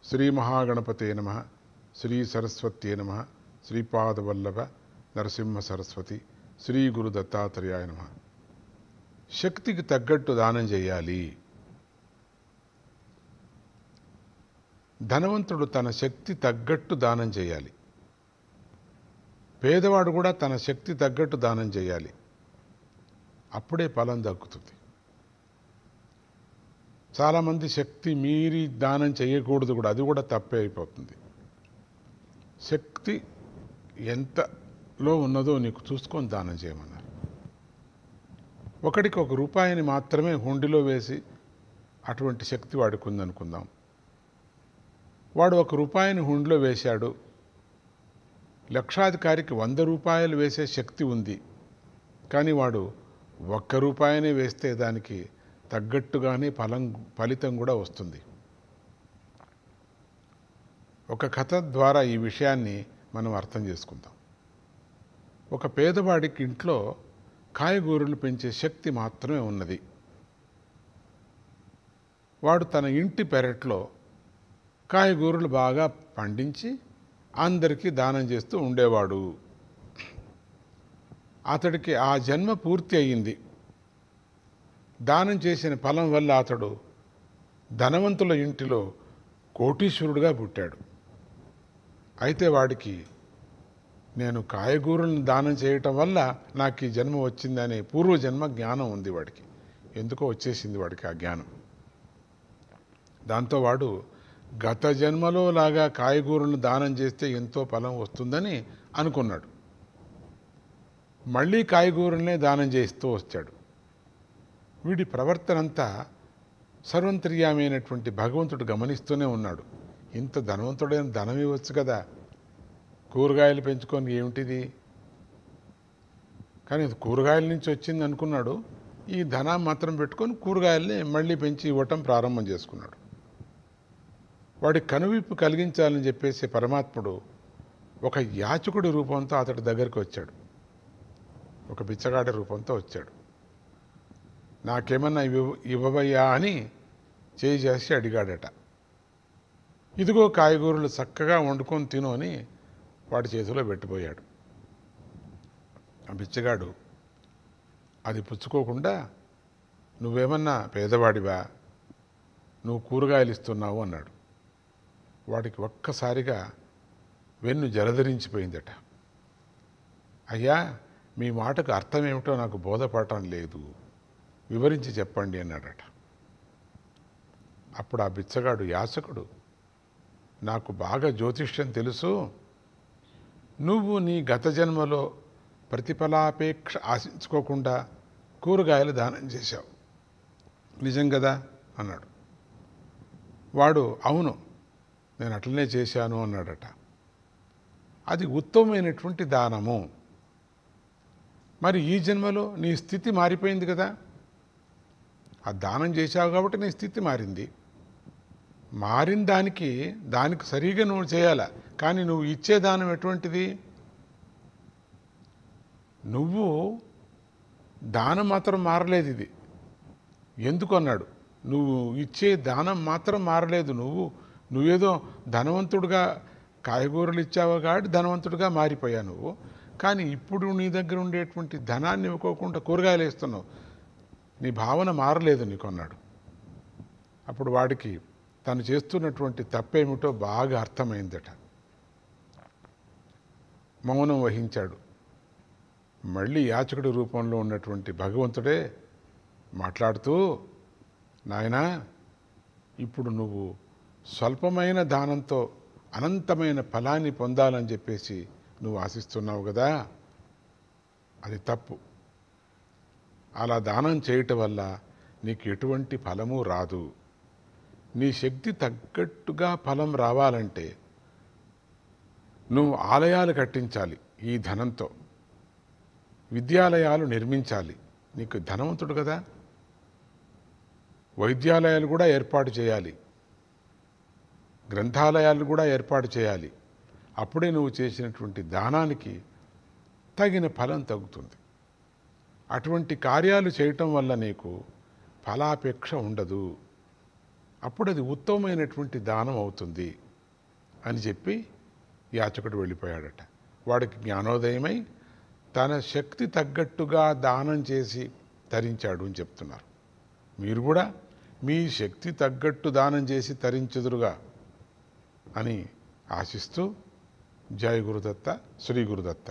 శ్రీ మహాగణపతే నమః, శ్రీ సరస్వత్యే నమః, శ్రీపాదవల్లభ నరసింహ సరస్వతి, శ్రీ గురు దత్తాత్రేయాయ నమః. శక్తికి తగ్గట్టు దానం చేయాలి. ధనవంతుడు తన శక్తి తగ్గట్టు దానం చేయాలి. పేదవాడు కూడా తన శక్తి తగ్గట్టు దానం చేయాలి. అప్పుడే ఫలం దక్కుతుంది. చాలామంది శక్తి మీరి దానం చేయకూడదు కూడా, అది కూడా తప్పే అయిపోతుంది. శక్తి ఎంతలో ఉన్నదో నీకు చూసుకొని దానం చేయమన్నారు. ఒకడికి ₹1 మాత్రమే హుండీలో వేసి అటువంటి శక్తి వాడికి ఉందనుకుందాం. వాడు ₹1 హుండీలో వేశాడు. లక్షాధికారికి ₹100 వేసే శక్తి ఉంది. కానీ వాడు ₹1 వేస్తే దానికి తగ్గట్టుగానే ఫలితం కూడా వస్తుంది. ఒక కథ ద్వారా ఈ విషయాన్ని మనం అర్థం చేసుకుందాం. ఒక పేదవాడికి ఇంట్లో కాయగూరలు పెంచే శక్తి మాత్రమే ఉన్నది. వాడు తన ఇంటి పెరట్లో కాయగూరలు బాగా పండించి అందరికీ దానం చేస్తూ ఉండేవాడు. అతడికి ఆ జన్మ పూర్తి అయ్యింది. దానం చేసిన ఫలం వల్ల అతడు ధనవంతుల ఇంటిలో కోటీశ్వరుడుగా పుట్టాడు. అయితే వాడికి నేను కాయగూరలను దానం చేయటం వల్ల నాకు ఈ జన్మ వచ్చిందనే పూర్వజన్మ జ్ఞానం ఉంది వాడికి. ఎందుకో వచ్చేసింది వాడికి ఆ జ్ఞానం. దాంతో వాడు గత జన్మలో లాగా కాయగూరలను దానం చేస్తే ఎంతో ఫలం వస్తుందని అనుకున్నాడు. మళ్ళీ కాయగూరలనే దానం చేస్తూ వచ్చాడు. వీడి ప్రవర్తన అంతా సర్వంతర్యామైనటువంటి భగవంతుడు గమనిస్తూనే ఉన్నాడు. ఇంత ధనవంతుడైన ధనం ఇవ్వచ్చు కదా, కూరగాయలు పెంచుకొని ఏమిటిది, కానీ అది కూరగాయల నుంచి వచ్చింది అనుకున్నాడు. ఈ ధనం మాత్రం పెట్టుకొని కూరగాయల్ని మళ్ళీ పెంచి ఇవ్వటం ప్రారంభం చేసుకున్నాడు. వాడి కనువిప్పు కలిగించాలని చెప్పేసి పరమాత్ముడు ఒక యాచకుడి రూపంతో అతడి దగ్గరికి వచ్చాడు. ఒక బిచ్చగాడి రూపంతో వచ్చాడు. నాకేమన్నా ఇవ్వవయ్యా అని చేయి చేసి అడిగాడట. ఇదిగో కాయగూరలు చక్కగా వండుకొని తిను అని వాడి చేతిలో పెట్టిపోయాడు. ఆ బిచ్చగాడు అది పుచ్చుకోకుండా, నువ్వేమన్నా పేదవాడివా, నువ్వు కూరగాయలు ఇస్తున్నావు అన్నాడు. వాడికి ఒక్కసారిగా వెన్ను జలధరించిపోయిందట. అయ్యా, మీ మాటకు అర్థం ఏమిటో నాకు బోధపడటం లేదు, వివరించి చెప్పండి అన్నాడట. అప్పుడు ఆ బిచ్చగాడు యాచకుడు, నాకు బాగా జ్యోతిష్యం తెలుసు, నువ్వు నీ గత జన్మలో ప్రతిఫలాపేక్ష ఆశించుకోకుండా కూరగాయలు దానం చేశావు, నిజం కదా అన్నాడు. వాడు అవును, నేను అట్లనే చేశాను అన్నాడట. అది ఉత్తమమైనటువంటి దానము. మరి ఈ జన్మలో నీ స్థితి మారిపోయింది కదా, ఆ దానం చేశావు కాబట్టి నీ స్థితి మారింది. మారిన దానికి సరిగా నువ్వు చేయాల. కానీ నువ్వు ఇచ్చే దానం ఎటువంటిది? నువ్వు దానం మాత్రం మారలేదు. ఇది ఎందుకు అన్నాడు. నువ్వు ఇచ్చే దానం మాత్రం మారలేదు. నువ్వేదో ధనవంతుడుగా కాయగూరలు ఇచ్చావు కాబట్టి ధనవంతుడిగా మారిపోయావు నువ్వు. కానీ ఇప్పుడు నీ దగ్గర ఉండేటువంటి ధనాన్ని ఇవ్వకోకుండా కూరగాయలు వేస్తున్నావు. నీ భావన మారలేదు నీకు అన్నాడు. అప్పుడు వాడికి తను చేస్తున్నటువంటి తప్పేమిటో బాగా అర్థమైందట. మౌనం వహించాడు. మళ్ళీ యాచకుడి రూపంలో ఉన్నటువంటి భగవంతుడే మాట్లాడుతూ, నాయనా, ఇప్పుడు నువ్వు స్వల్పమైన దానంతో అనంతమైన ఫలాన్ని పొందాలని చెప్పేసి నువ్వు ఆశిస్తున్నావు కదా, అది తప్పు. అలా దానం చేయటం వల్ల నీకు ఎటువంటి ఫలము రాదు. నీ శక్తి తగ్గట్టుగా ఫలం రావాలంటే నువ్వు ఆలయాలు కట్టించాలి. ఈ ధనంతో విద్యాలయాలు నిర్మించాలి. నీకు ధనవంతుడు కదా, వైద్యాలయాలు కూడా ఏర్పాటు చేయాలి, గ్రంథాలయాలు కూడా ఏర్పాటు చేయాలి. అప్పుడే నువ్వు చేసినటువంటి దానానికి తగిన ఫలం తగ్గుతుంది. అటువంటి కార్యాలు చేయటం వల్ల నీకు ఫలాపేక్ష ఉండదు. అప్పుడు అది ఉత్తమమైనటువంటి దానం అవుతుంది అని చెప్పి యాచకుడు వెళ్ళిపోయాడట. వాడికి జ్ఞానోదయమై తన శక్తి తగ్గట్టుగా దానం చేసి తరించాడు అని చెప్తున్నారు. మీరు కూడా మీ శక్తి తగ్గట్టు దానం చేసి తరించుదురుగా అని ఆశిస్తూ జై గురుదత్త, శ్రీ గురుదత్త.